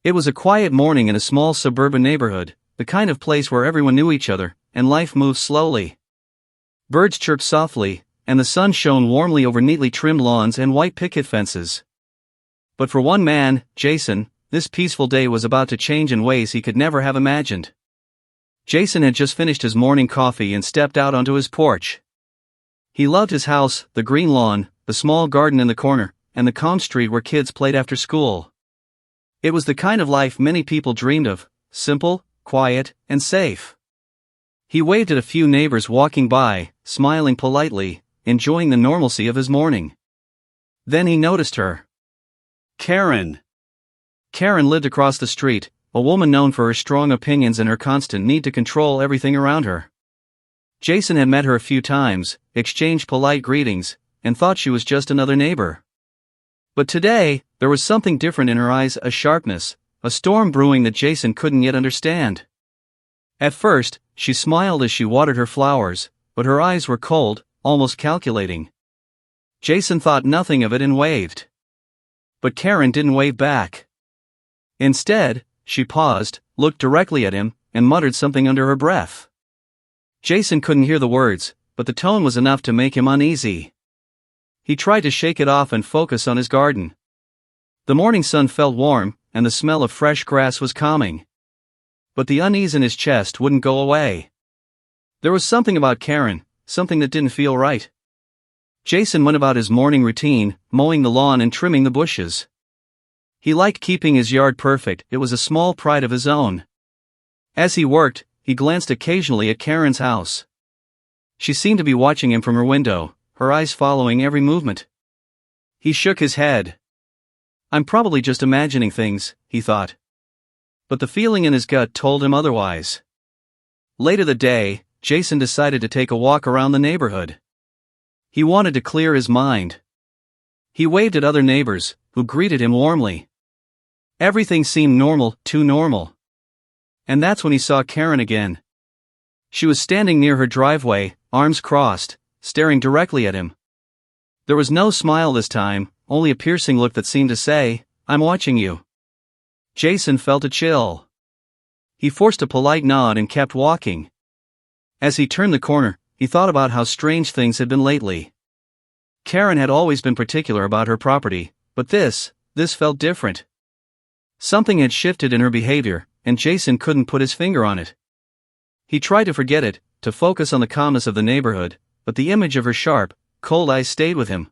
It was a quiet morning in a small suburban neighborhood, the kind of place where everyone knew each other, and life moved slowly. Birds chirped softly, and the sun shone warmly over neatly trimmed lawns and white picket fences. But for one man, Jason, this peaceful day was about to change in ways he could never have imagined. Jason had just finished his morning coffee and stepped out onto his porch. He loved his house, the green lawn, the small garden in the corner, and the calm street where kids played after school. It was the kind of life many people dreamed of, simple, quiet, and safe. He waved at a few neighbors walking by, smiling politely, enjoying the normalcy of his morning. Then he noticed her. Karen. Karen lived across the street, a woman known for her strong opinions and her constant need to control everything around her. Jason had met her a few times, exchanged polite greetings, and thought she was just another neighbor. But today, there was something different in her eyes, a sharpness, a storm brewing that Jason couldn't yet understand. At first, she smiled as she watered her flowers, but her eyes were cold, almost calculating. Jason thought nothing of it and waved. But Karen didn't wave back. Instead, she paused, looked directly at him, and muttered something under her breath. Jason couldn't hear the words, but the tone was enough to make him uneasy. He tried to shake it off and focus on his garden. The morning sun felt warm, and the smell of fresh grass was calming. But the unease in his chest wouldn't go away. There was something about Karen, something that didn't feel right. Jason went about his morning routine, mowing the lawn and trimming the bushes. He liked keeping his yard perfect, it was a small pride of his own. As he worked, he glanced occasionally at Karen's house. She seemed to be watching him from her window, her eyes following every movement. He shook his head. I'm probably just imagining things, he thought. But the feeling in his gut told him otherwise. Later that day, Jason decided to take a walk around the neighborhood. He wanted to clear his mind. He waved at other neighbors, who greeted him warmly. Everything seemed normal, too normal. And that's when he saw Karen again. She was standing near her driveway, arms crossed, staring directly at him. There was no smile this time, only a piercing look that seemed to say, I'm watching you. Jason felt a chill. He forced a polite nod and kept walking. As he turned the corner, he thought about how strange things had been lately. Karen had always been particular about her property, but this felt different. Something had shifted in her behavior, and Jason couldn't put his finger on it. He tried to forget it, to focus on the calmness of the neighborhood, but the image of her sharp, cold eyes stayed with him.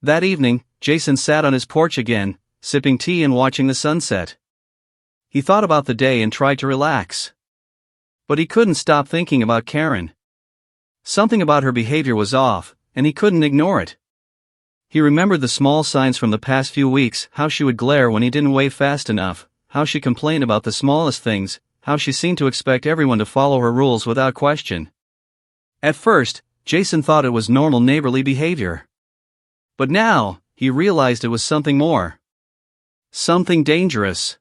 That evening, Jason sat on his porch again, sipping tea and watching the sunset. He thought about the day and tried to relax. But he couldn't stop thinking about Karen. Something about her behavior was off, and he couldn't ignore it. He remembered the small signs from the past few weeks, how she would glare when he didn't wave fast enough, how she complained about the smallest things, how she seemed to expect everyone to follow her rules without question. At first, Jason thought it was normal neighborly behavior. But now, he realized it was something more. Something dangerous.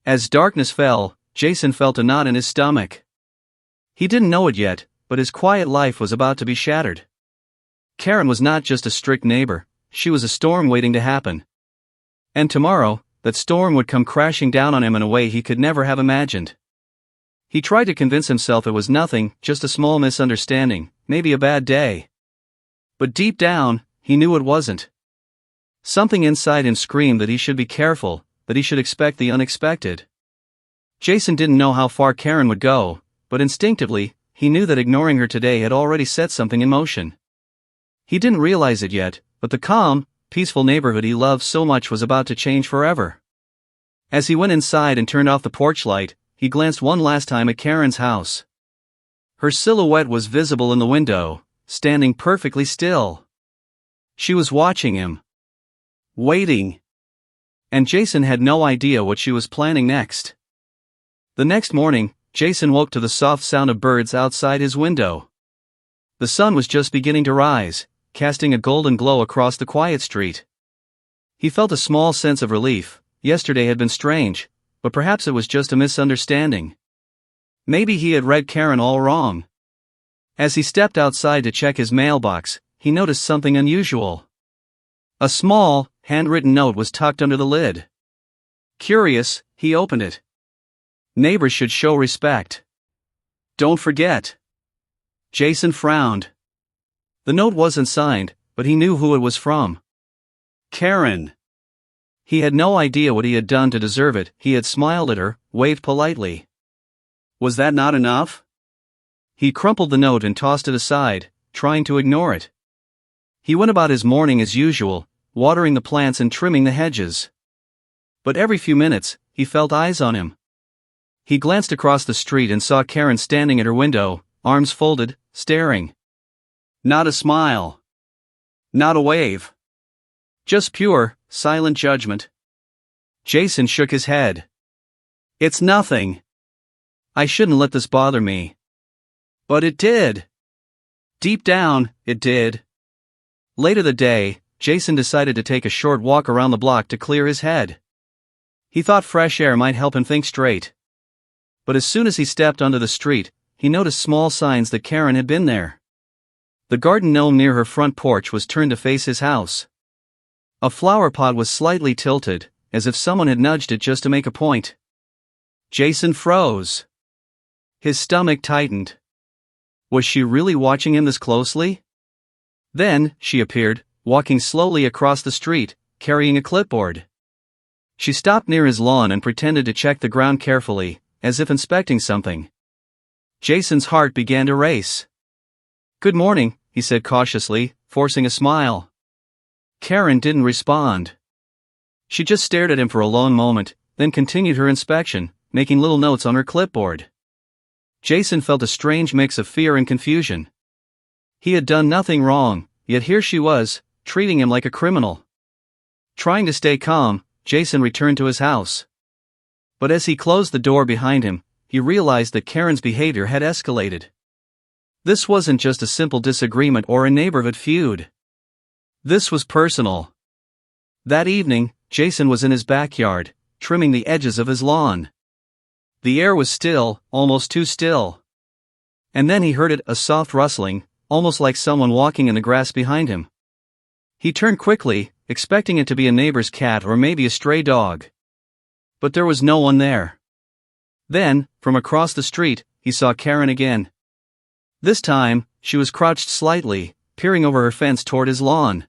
As darkness fell, Jason felt a knot in his stomach. He didn't know it yet, but his quiet life was about to be shattered. Karen was not just a strict neighbor, she was a storm waiting to happen. And tomorrow, that storm would come crashing down on him in a way he could never have imagined. He tried to convince himself it was nothing, just a small misunderstanding, maybe a bad day. But deep down, he knew it wasn't. Something inside him screamed that he should be careful, that he should expect the unexpected. Jason didn't know how far Karen would go, but instinctively, he knew that ignoring her today had already set something in motion. He didn't realize it yet, but the calm, peaceful neighborhood he loved so much was about to change forever. As he went inside and turned off the porch light, he glanced one last time at Karen's house. Her silhouette was visible in the window, standing perfectly still. She was watching him. Waiting. And Jason had no idea what she was planning next. The next morning, Jason woke to the soft sound of birds outside his window. The sun was just beginning to rise, casting a golden glow across the quiet street. He felt a small sense of relief. Yesterday had been strange, but perhaps it was just a misunderstanding. Maybe he had read Karen all wrong. As he stepped outside to check his mailbox, he noticed something unusual. A small, handwritten note was tucked under the lid. Curious, he opened it. Neighbors should show respect. Don't forget. Jason frowned. The note wasn't signed, but he knew who it was from. Karen. He had no idea what he had done to deserve it. He had smiled at her, waved politely. Was that not enough? He crumpled the note and tossed it aside, trying to ignore it. He went about his morning as usual, watering the plants and trimming the hedges. But every few minutes, he felt eyes on him. He glanced across the street and saw Karen standing at her window, arms folded, staring. Not a smile. Not a wave. Just pure, silent judgment. Jason shook his head. It's nothing. I shouldn't let this bother me. But it did. Deep down, it did. Later that day, Jason decided to take a short walk around the block to clear his head. He thought fresh air might help him think straight. But as soon as he stepped onto the street, he noticed small signs that Karen had been there. The garden gnome near her front porch was turned to face his house. A flower pot was slightly tilted, as if someone had nudged it just to make a point. Jason froze. His stomach tightened. Was she really watching him this closely? Then, she appeared, walking slowly across the street, carrying a clipboard. She stopped near his lawn and pretended to check the ground carefully, as if inspecting something. Jason's heart began to race. Good morning, he said cautiously, forcing a smile. Karen didn't respond. She just stared at him for a long moment, then continued her inspection, making little notes on her clipboard. Jason felt a strange mix of fear and confusion. He had done nothing wrong, yet here she was, treating him like a criminal. Trying to stay calm, Jason returned to his house. But as he closed the door behind him, he realized that Karen's behavior had escalated. This wasn't just a simple disagreement or a neighborhood feud. This was personal. That evening, Jason was in his backyard, trimming the edges of his lawn. The air was still, almost too still. And then he heard it, a soft rustling, almost like someone walking in the grass behind him. He turned quickly, expecting it to be a neighbor's cat or maybe a stray dog. But there was no one there. Then, from across the street, he saw Karen again. This time, she was crouched slightly, peering over her fence toward his lawn.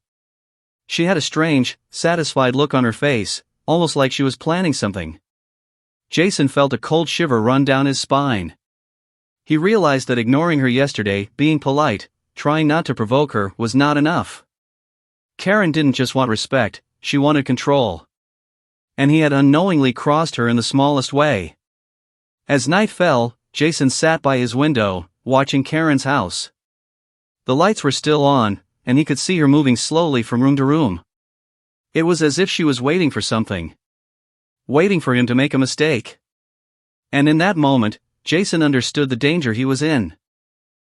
She had a strange, satisfied look on her face, almost like she was planning something. Jason felt a cold shiver run down his spine. He realized that ignoring her yesterday, being polite, trying not to provoke her, was not enough. Karen didn't just want respect, she wanted control. And he had unknowingly crossed her in the smallest way. As night fell, Jason sat by his window, watching Karen's house. The lights were still on, and he could see her moving slowly from room to room. It was as if she was waiting for something. Waiting for him to make a mistake. And in that moment, Jason understood the danger he was in.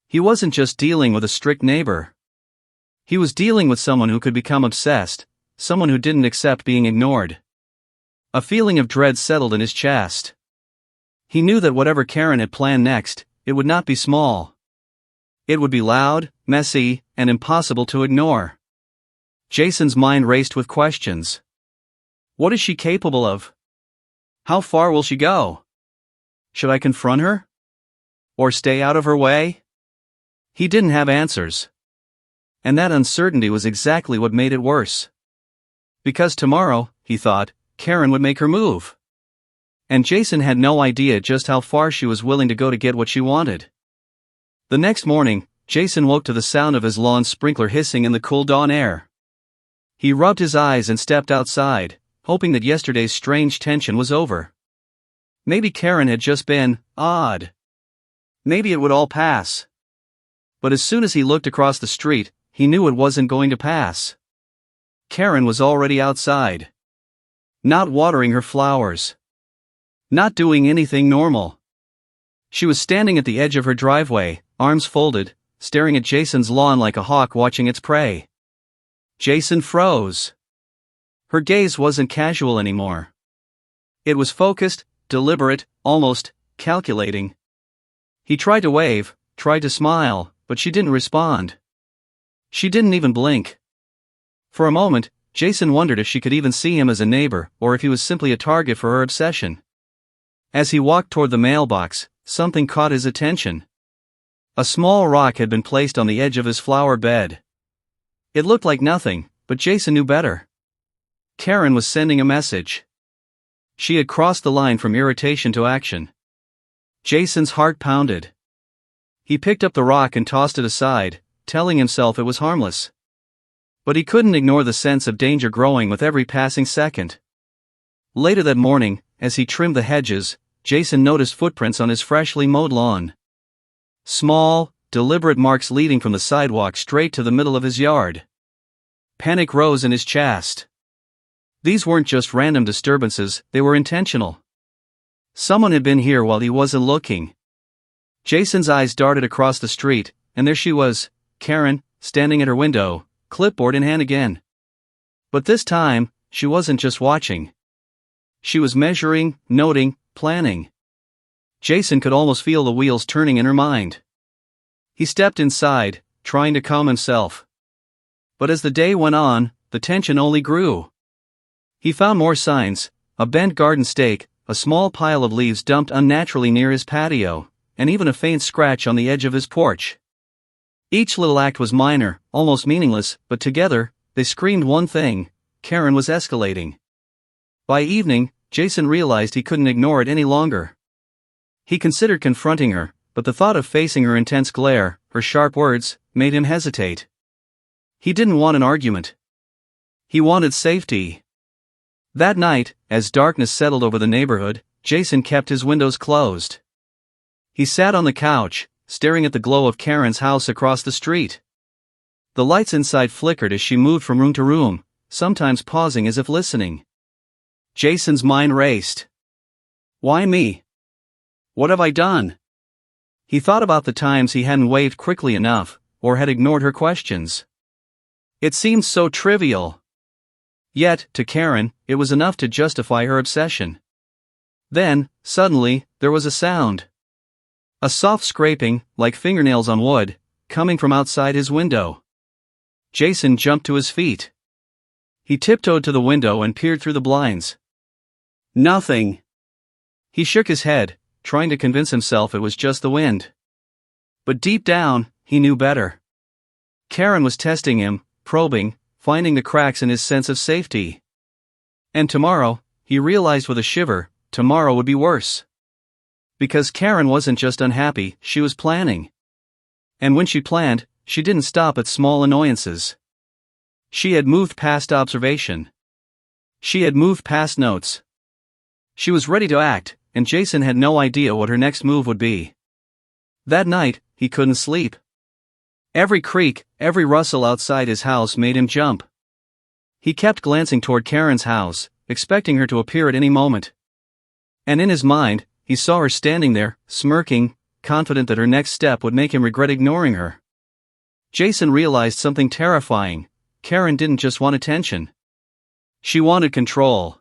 He wasn't just dealing with a strict neighbor. He was dealing with someone who could become obsessed, someone who didn't accept being ignored. A feeling of dread settled in his chest. He knew that whatever Karen had planned next, it would not be small. It would be loud, messy, and impossible to ignore. Jason's mind raced with questions. What is she capable of? How far will she go? Should I confront her? Or stay out of her way? He didn't have answers. And that uncertainty was exactly what made it worse. Because tomorrow, he thought, Karen would make her move. And Jason had no idea just how far she was willing to go to get what she wanted. The next morning, Jason woke to the sound of his lawn sprinkler hissing in the cool dawn air. He rubbed his eyes and stepped outside, hoping that yesterday's strange tension was over. Maybe Karen had just been odd. Maybe it would all pass. But as soon as he looked across the street, he knew it wasn't going to pass. Karen was already outside. Not watering her flowers. Not doing anything normal. She was standing at the edge of her driveway, arms folded, staring at Jason's lawn like a hawk watching its prey. Jason froze. Her gaze wasn't casual anymore. It was focused, deliberate, almost calculating. He tried to wave, tried to smile, but she didn't respond. She didn't even blink. For a moment, Jason wondered if she could even see him as a neighbor or if he was simply a target for her obsession. As he walked toward the mailbox, something caught his attention. A small rock had been placed on the edge of his flower bed. It looked like nothing, but Jason knew better. Karen was sending a message. She had crossed the line from irritation to action. Jason's heart pounded. He picked up the rock and tossed it aside, telling himself it was harmless. But he couldn't ignore the sense of danger growing with every passing second. Later that morning, as he trimmed the hedges, Jason noticed footprints on his freshly mowed lawn. Small, deliberate marks leading from the sidewalk straight to the middle of his yard. Panic rose in his chest. These weren't just random disturbances, they were intentional. Someone had been here while he wasn't looking. Jason's eyes darted across the street, and there she was, Karen, standing at her window, clipboard in hand again. But this time, she wasn't just watching. She was measuring, noting, planning. Jason could almost feel the wheels turning in her mind. He stepped inside, trying to calm himself. But as the day went on, the tension only grew. He found more signs: a bent garden stake, a small pile of leaves dumped unnaturally near his patio, and even a faint scratch on the edge of his porch. Each little act was minor, almost meaningless, but together, they screamed one thing: Karen was escalating. By evening, Jason realized he couldn't ignore it any longer. He considered confronting her, but the thought of facing her intense glare, her sharp words, made him hesitate. He didn't want an argument. He wanted safety. That night, as darkness settled over the neighborhood, Jason kept his windows closed. He sat on the couch, staring at the glow of Karen's house across the street. The lights inside flickered as she moved from room to room, sometimes pausing as if listening. Jason's mind raced. Why me? What have I done? He thought about the times he hadn't waved quickly enough, or had ignored her questions. It seemed so trivial. Yet, to Karen, it was enough to justify her obsession. Then, suddenly, there was a sound. A soft scraping, like fingernails on wood, coming from outside his window. Jason jumped to his feet. He tiptoed to the window and peered through the blinds. Nothing. He shook his head, trying to convince himself it was just the wind. But deep down, he knew better. Karen was testing him, probing, finding the cracks in his sense of safety. And tomorrow, he realized with a shiver, tomorrow would be worse. Because Karen wasn't just unhappy, she was planning. And when she planned, she didn't stop at small annoyances. She had moved past observation. She had moved past notes. She was ready to act, and Jason had no idea what her next move would be. That night, he couldn't sleep. Every creak, every rustle outside his house made him jump. He kept glancing toward Karen's house, expecting her to appear at any moment. And in his mind, he saw her standing there, smirking, confident that her next step would make him regret ignoring her. Jason realized something terrifying: Karen didn't just want attention. She wanted control.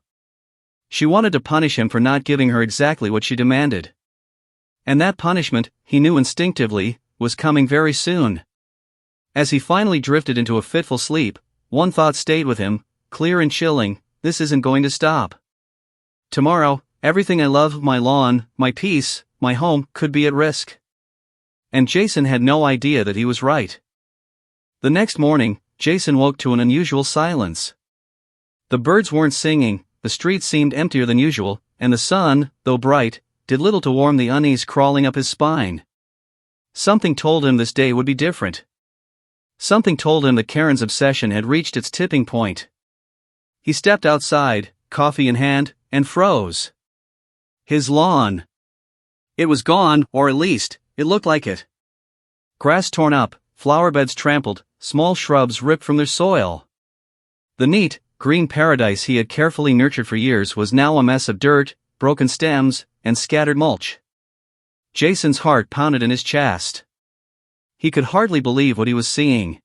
She wanted to punish him for not giving her exactly what she demanded. And that punishment, he knew instinctively, was coming very soon. As he finally drifted into a fitful sleep, one thought stayed with him, clear and chilling: this isn't going to stop. Tomorrow, everything I love, my lawn, my peace, my home, could be at risk. And Jason had no idea that he was right. The next morning, Jason woke to an unusual silence. The birds weren't singing, the street seemed emptier than usual, and the sun, though bright, did little to warm the unease crawling up his spine. Something told him this day would be different. Something told him that Karen's obsession had reached its tipping point. He stepped outside, coffee in hand, and froze. His lawn. It was gone, or at least, it looked like it. Grass torn up, flower beds trampled, small shrubs ripped from their soil. The neat, green paradise he had carefully nurtured for years was now a mess of dirt, broken stems, and scattered mulch. Jason's heart pounded in his chest. He could hardly believe what he was seeing.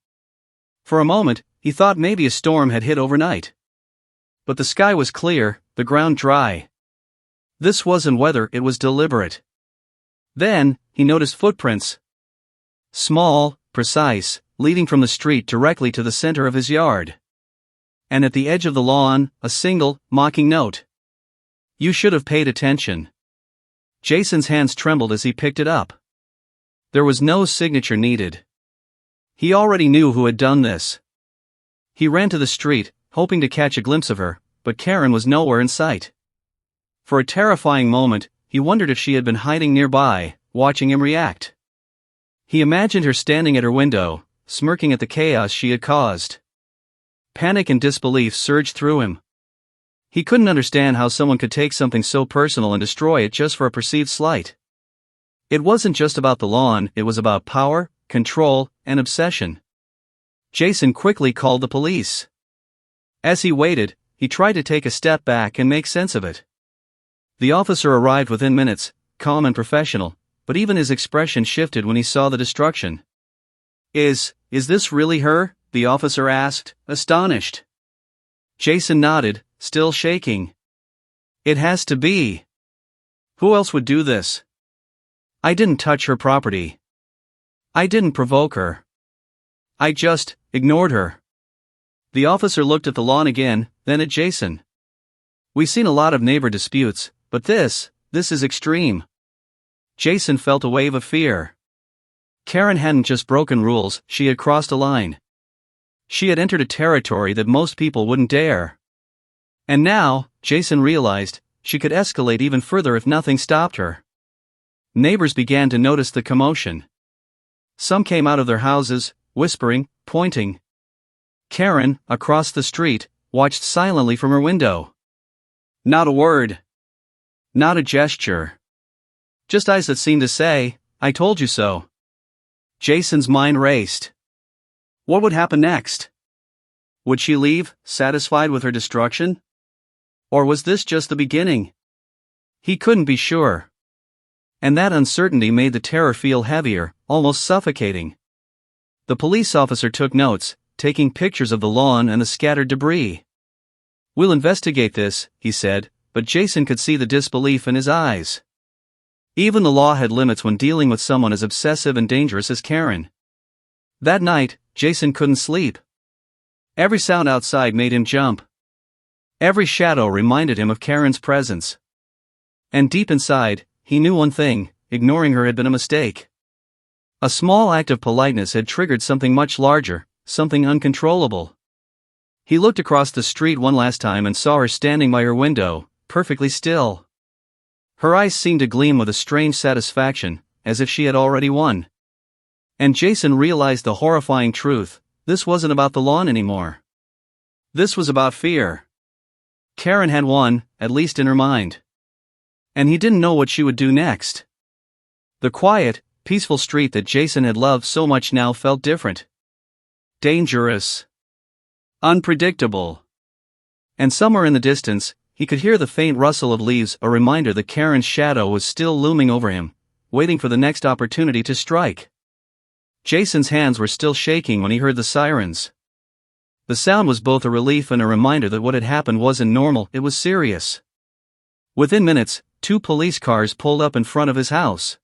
For a moment, he thought maybe a storm had hit overnight. But the sky was clear, the ground dry. This wasn't weather, it was deliberate. Then, he noticed footprints. Small, precise, leading from the street directly to the center of his yard. And at the edge of the lawn, a single, mocking note. "You should have paid attention." Jason's hands trembled as he picked it up. There was no signature needed. He already knew who had done this. He ran to the street, hoping to catch a glimpse of her, but Karen was nowhere in sight. For a terrifying moment, he wondered if she had been hiding nearby, watching him react. He imagined her standing at her window, smirking at the chaos she had caused. Panic and disbelief surged through him. He couldn't understand how someone could take something so personal and destroy it just for a perceived slight. It wasn't just about the lawn, it was about power, control, and obsession. Jason quickly called the police. As he waited, he tried to take a step back and make sense of it. The officer arrived within minutes, calm and professional, but even his expression shifted when he saw the destruction. Is this really her?" the officer asked, astonished. Jason nodded, still shaking. "It has to be. Who else would do this? I didn't touch her property. I didn't provoke her. I just ignored her." The officer looked at the lawn again, then at Jason. "We've seen a lot of neighbor disputes, but this is extreme." Jason felt a wave of fear. Karen hadn't just broken rules, she had crossed a line. She had entered a territory that most people wouldn't dare. And now, Jason realized, she could escalate even further if nothing stopped her. Neighbors began to notice the commotion. Some came out of their houses, whispering, pointing. Karen, across the street, watched silently from her window. Not a word. Not a gesture. Just eyes that seemed to say, "I told you so." Jason's mind raced. What would happen next? Would she leave, satisfied with her destruction? Or was this just the beginning? He couldn't be sure. And that uncertainty made the terror feel heavier, almost suffocating. The police officer took notes, taking pictures of the lawn and the scattered debris. "We'll investigate this," he said, but Jason could see the disbelief in his eyes. Even the law had limits when dealing with someone as obsessive and dangerous as Karen. That night, Jason couldn't sleep. Every sound outside made him jump. Every shadow reminded him of Karen's presence. And deep inside, he knew one thing: ignoring her had been a mistake. A small act of politeness had triggered something much larger, something uncontrollable. He looked across the street one last time and saw her standing by her window, perfectly still. Her eyes seemed to gleam with a strange satisfaction, as if she had already won. And Jason realized the horrifying truth: this wasn't about the lawn anymore. This was about fear. Karen had won, at least in her mind. And he didn't know what she would do next. The quiet, peaceful street that Jason had loved so much now felt different. Dangerous. Unpredictable. And somewhere in the distance, he could hear the faint rustle of leaves, a reminder that Karen's shadow was still looming over him, waiting for the next opportunity to strike. Jason's hands were still shaking when he heard the sirens. The sound was both a relief and a reminder that what had happened wasn't normal, it was serious. Within minutes, 2 police cars pulled up in front of his house.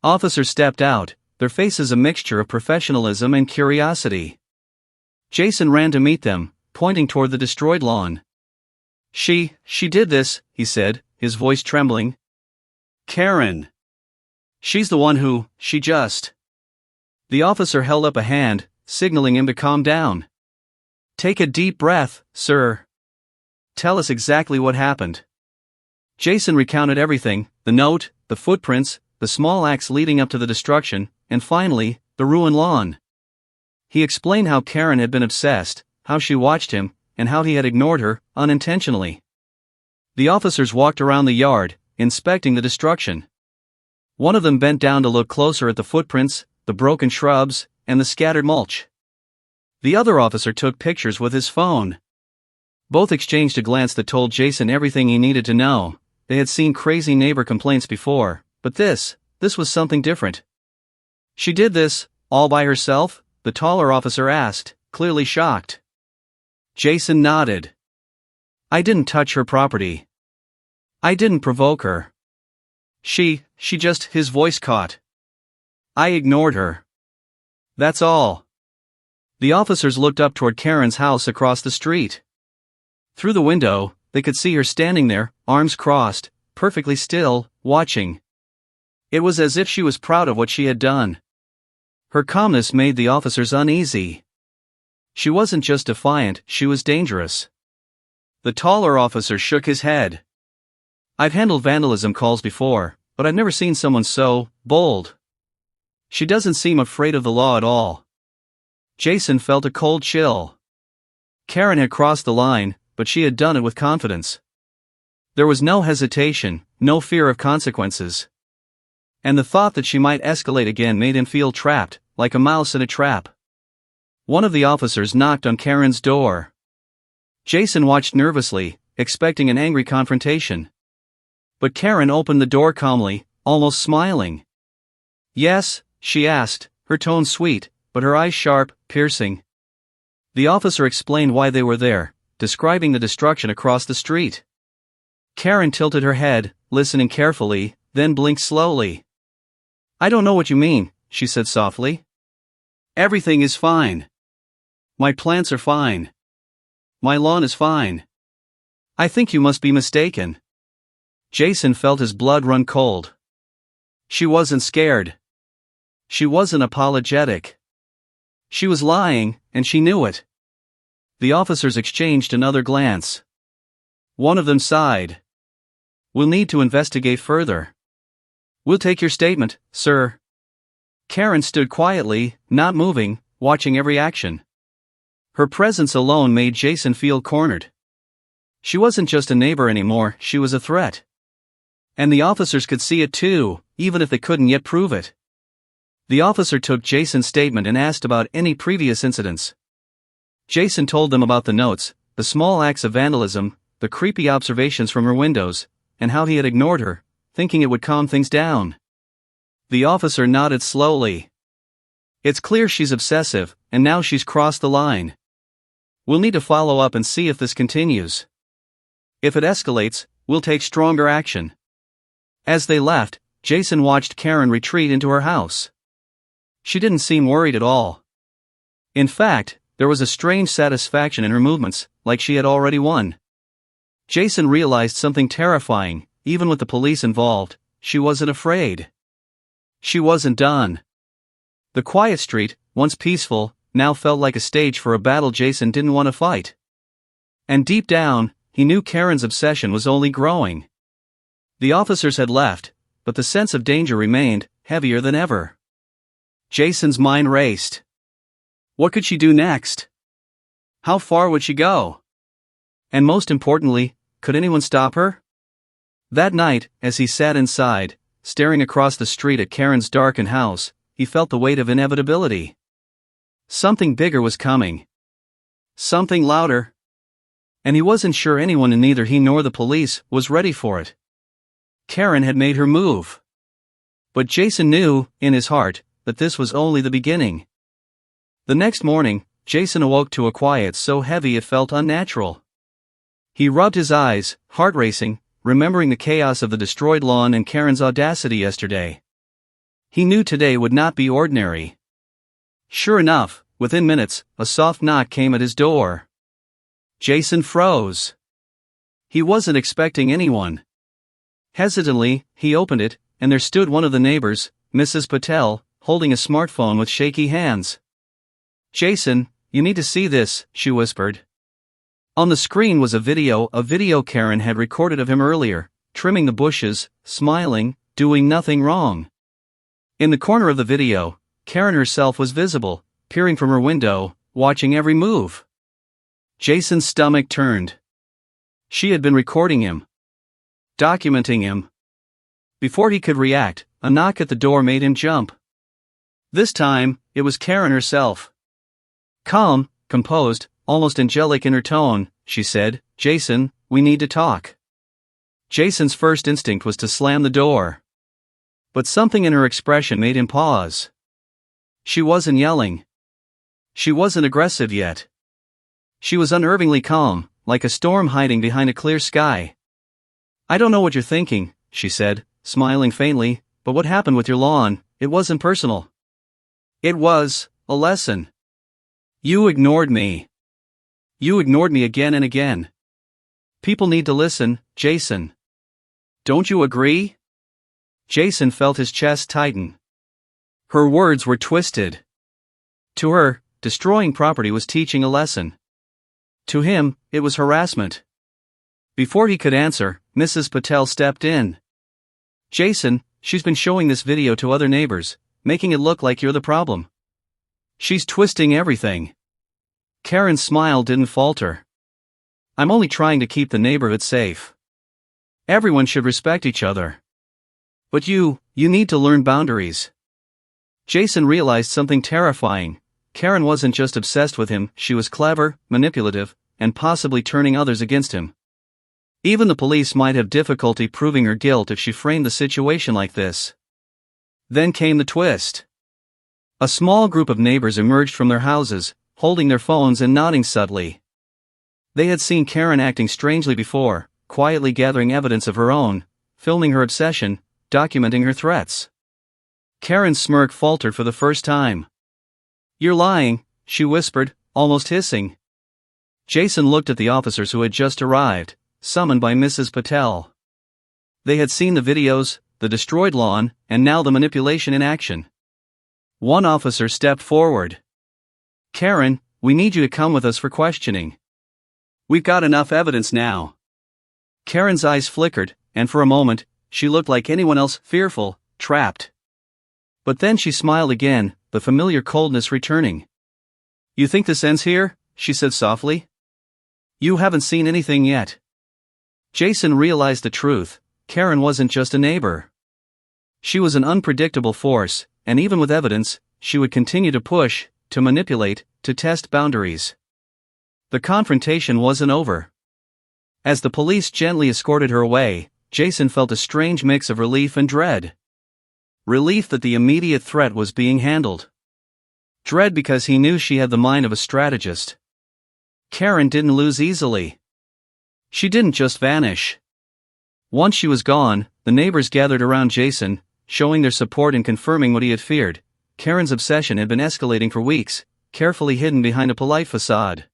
Officers stepped out, their faces a mixture of professionalism and curiosity. Jason ran to meet them, pointing toward the destroyed lawn. She did this," he said, his voice trembling. "Karen. She's the one who, she just..." The officer held up a hand, signaling him to calm down. "Take a deep breath, sir. Tell us exactly what happened." Jason recounted everything: the note, the footprints, the small acts leading up to the destruction, and finally, the ruined lawn. He explained how Karen had been obsessed, how she watched him, and how he had ignored her, unintentionally. The officers walked around the yard, inspecting the destruction. One of them bent down to look closer at the footprints, the broken shrubs, and the scattered mulch. The other officer took pictures with his phone. Both exchanged a glance that told Jason everything he needed to know. They had seen crazy neighbor complaints before, but this was something different. "She did this, all by herself?" the taller officer asked, clearly shocked. Jason nodded. "I didn't touch her property. I didn't provoke her. She just..." his voice caught. "I ignored her. That's all." The officers looked up toward Karen's house across the street. Through the window, they could see her standing there, arms crossed, perfectly still, watching. It was as if she was proud of what she had done. Her calmness made the officers uneasy. She wasn't just defiant, she was dangerous. The taller officer shook his head. "I've handled vandalism calls before, but I've never seen someone so bold. She doesn't seem afraid of the law at all." Jason felt a cold chill. Karen had crossed the line, but she had done it with confidence. There was no hesitation, no fear of consequences. And the thought that she might escalate again made him feel trapped, like a mouse in a trap. One of the officers knocked on Karen's door. Jason watched nervously, expecting an angry confrontation. But Karen opened the door calmly, almost smiling. "Yes?" she asked, her tone sweet, but her eyes sharp, piercing. The officer explained why they were there, describing the destruction across the street. Karen tilted her head, listening carefully, then blinked slowly. "I don't know what you mean," she said softly. "Everything is fine. My plants are fine. My lawn is fine. I think you must be mistaken." Jason felt his blood run cold. She wasn't scared. She wasn't apologetic. She was lying, and she knew it. The officers exchanged another glance. One of them sighed. "We'll need to investigate further." "We'll take your statement, sir." Karen stood quietly, not moving, watching every action. Her presence alone made Jason feel cornered. She wasn't just a neighbor anymore, she was a threat. And the officers could see it too, even if they couldn't yet prove it. The officer took Jason's statement and asked about any previous incidents. Jason told them about the notes, the small acts of vandalism, the creepy observations from her windows, and how he had ignored her, thinking it would calm things down. The officer nodded slowly. "It's clear she's obsessive, and now she's crossed the line. We'll need to follow up and see if this continues. If it escalates, we'll take stronger action." As they left, Jason watched Karen retreat into her house. She didn't seem worried at all. In fact, there was a strange satisfaction in her movements, like she had already won. Jason realized something terrifying. Even with the police involved, she wasn't afraid. She wasn't done. The quiet street, once peaceful, now felt like a stage for a battle Jason didn't want to fight. And deep down, he knew Karen's obsession was only growing. The officers had left, but the sense of danger remained, heavier than ever. Jason's mind raced. What could she do next? How far would she go? And most importantly, could anyone stop her? That night, as he sat inside, staring across the street at Karen's darkened house, he felt the weight of inevitability. Something bigger was coming. Something louder. And he wasn't sure anyone, and neither he nor the police, was ready for it. Karen had made her move. But Jason knew, in his heart, that this was only the beginning. The next morning, Jason awoke to a quiet so heavy it felt unnatural. He rubbed his eyes, heart racing, remembering the chaos of the destroyed lawn and Karen's audacity yesterday. He knew today would not be ordinary. Sure enough, within minutes, a soft knock came at his door. Jason froze. He wasn't expecting anyone. Hesitantly, he opened it, and there stood one of the neighbors, Mrs. Patel, holding a smartphone with shaky hands. "Jason, you need to see this," she whispered. On the screen was a video Karen had recorded of him earlier, trimming the bushes, smiling, doing nothing wrong. In the corner of the video, Karen herself was visible, peering from her window, watching every move. Jason's stomach turned. She had been recording him. Documenting him. Before he could react, a knock at the door made him jump. This time, it was Karen herself. Calm, composed, almost angelic in her tone, she said, "Jason, we need to talk." Jason's first instinct was to slam the door. But something in her expression made him pause. She wasn't yelling. She wasn't aggressive yet. She was unnervingly calm, like a storm hiding behind a clear sky. "I don't know what you're thinking," she said, smiling faintly, "but what happened with your lawn, it wasn't personal. It was a lesson. You ignored me. You ignored me again and again. People need to listen, Jason. Don't you agree? Jason felt his chest tighten. Her words were twisted. To her, destroying property was teaching a lesson. To him, it was harassment. Before he could answer, Mrs. Patel stepped in. Jason, she's been showing this video to other neighbors, making it look like you're the problem. She's twisting everything. Karen's smile didn't falter. I'm only trying to keep the neighborhood safe. Everyone should respect each other. But you need to learn boundaries. Jason realized something terrifying. Karen wasn't just obsessed with him, she was clever, manipulative, and possibly turning others against him. Even the police might have difficulty proving her guilt if she framed the situation like this. Then came the twist. A small group of neighbors emerged from their houses, holding their phones and nodding subtly. They had seen Karen acting strangely before, quietly gathering evidence of her own, filming her obsession, documenting her threats. Karen's smirk faltered for the first time. You're lying, she whispered, almost hissing. Jason looked at the officers who had just arrived, summoned by Mrs. Patel. They had seen the videos, the destroyed lawn, and now the manipulation in action. One officer stepped forward. Karen, we need you to come with us for questioning. We've got enough evidence now. Karen's eyes flickered, and for a moment, she looked like anyone else, fearful, trapped. But then she smiled again, the familiar coldness returning. You think this ends here? She said softly. You haven't seen anything yet. Jason realized the truth. Karen wasn't just a neighbor. She was an unpredictable force, and even with evidence, she would continue to push, to manipulate, to test boundaries. The confrontation wasn't over. As the police gently escorted her away, Jason felt a strange mix of relief and dread. Relief that the immediate threat was being handled. Dread because he knew she had the mind of a strategist. Karen didn't lose easily. She didn't just vanish. Once she was gone, the neighbors gathered around Jason, showing their support and confirming what he had feared. Karen's obsession had been escalating for weeks, carefully hidden behind a polite facade.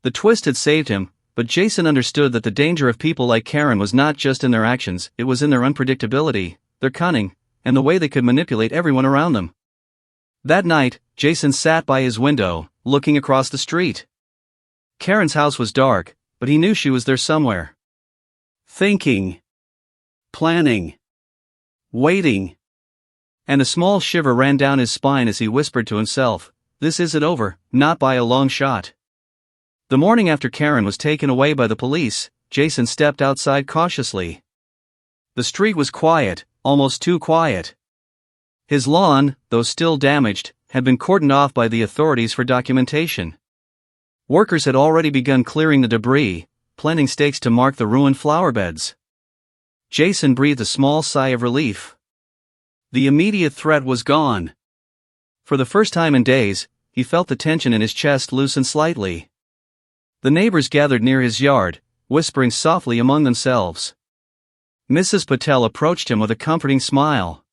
The twist had saved him, but Jason understood that the danger of people like Karen was not just in their actions, it was in their unpredictability, their cunning, and the way they could manipulate everyone around them. That night, Jason sat by his window, looking across the street. Karen's house was dark, but he knew she was there somewhere. Thinking. Planning. Waiting. And a small shiver ran down his spine as he whispered to himself, this isn't over, not by a long shot. The morning after Karen was taken away by the police, Jason stepped outside cautiously. The street was quiet, almost too quiet. His lawn, though still damaged, had been cordoned off by the authorities for documentation. Workers had already begun clearing the debris, planting stakes to mark the ruined flower beds. Jason breathed a small sigh of relief. The immediate threat was gone. For the first time in days, he felt the tension in his chest loosen slightly. The neighbors gathered near his yard, whispering softly among themselves. Mrs. Patel approached him with a comforting smile.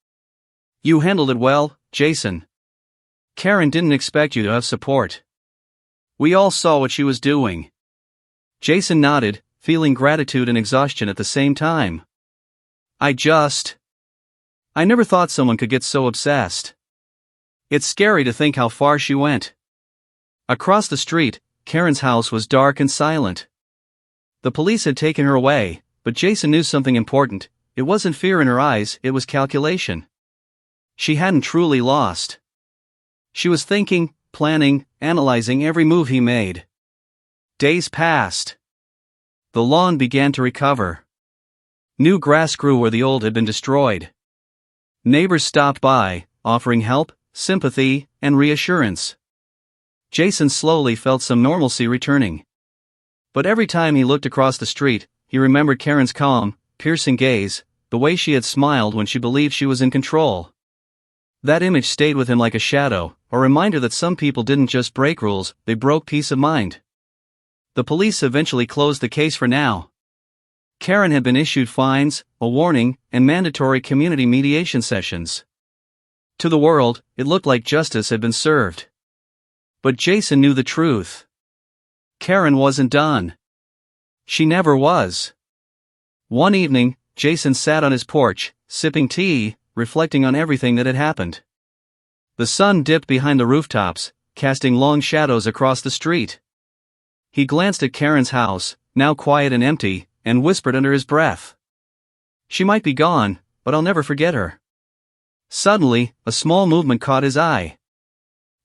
You handled it well, Jason. Karen didn't expect you to have support. We all saw what she was doing. Jason nodded, feeling gratitude and exhaustion at the same time. I never thought someone could get so obsessed. It's scary to think how far she went. Across the street, Karen's house was dark and silent. The police had taken her away, but Jason knew something important. It wasn't fear in her eyes, it was calculation. She hadn't truly lost. She was thinking, planning, analyzing every move he made. Days passed. The lawn began to recover. New grass grew where the old had been destroyed. Neighbors stopped by, offering help, sympathy, and reassurance. Jason slowly felt some normalcy returning. But every time he looked across the street, he remembered Karen's calm, piercing gaze, the way she had smiled when she believed she was in control. That image stayed with him like a shadow, a reminder that some people didn't just break rules, they broke peace of mind. The police eventually closed the case for now. Karen had been issued fines, a warning, and mandatory community mediation sessions. To the world, it looked like justice had been served. But Jason knew the truth. Karen wasn't done. She never was. One evening, Jason sat on his porch, sipping tea, reflecting on everything that had happened. The sun dipped behind the rooftops, casting long shadows across the street. He glanced at Karen's house, now quiet and empty, and whispered under his breath, "She might be gone, but I'll never forget her." Suddenly, a small movement caught his eye.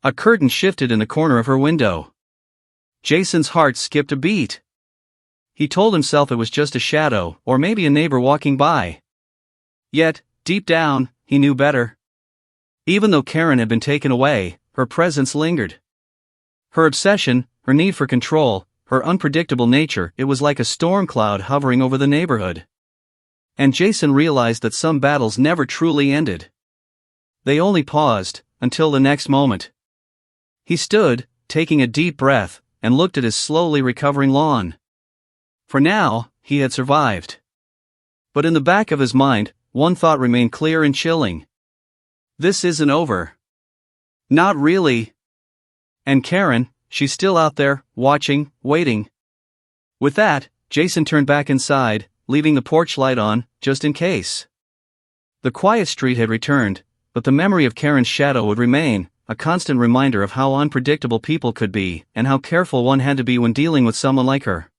A curtain shifted in the corner of her window. Jason's heart skipped a beat. He told himself it was just a shadow, or maybe a neighbor walking by. Yet, deep down, he knew better. Even though Karen had been taken away, her presence lingered. Her obsession, her need for control, her unpredictable nature, it was like a storm cloud hovering over the neighborhood. And Jason realized that some battles never truly ended. They only paused, until the next moment. He stood, taking a deep breath, and looked at his slowly recovering lawn. For now, he had survived. But in the back of his mind, one thought remained clear and chilling. This isn't over. Not really. And Karen, she's still out there, watching, waiting. With that, Jason turned back inside, leaving the porch light on, just in case. The quiet street had returned, but the memory of Karen's shadow would remain, a constant reminder of how unpredictable people could be, and how careful one had to be when dealing with someone like her.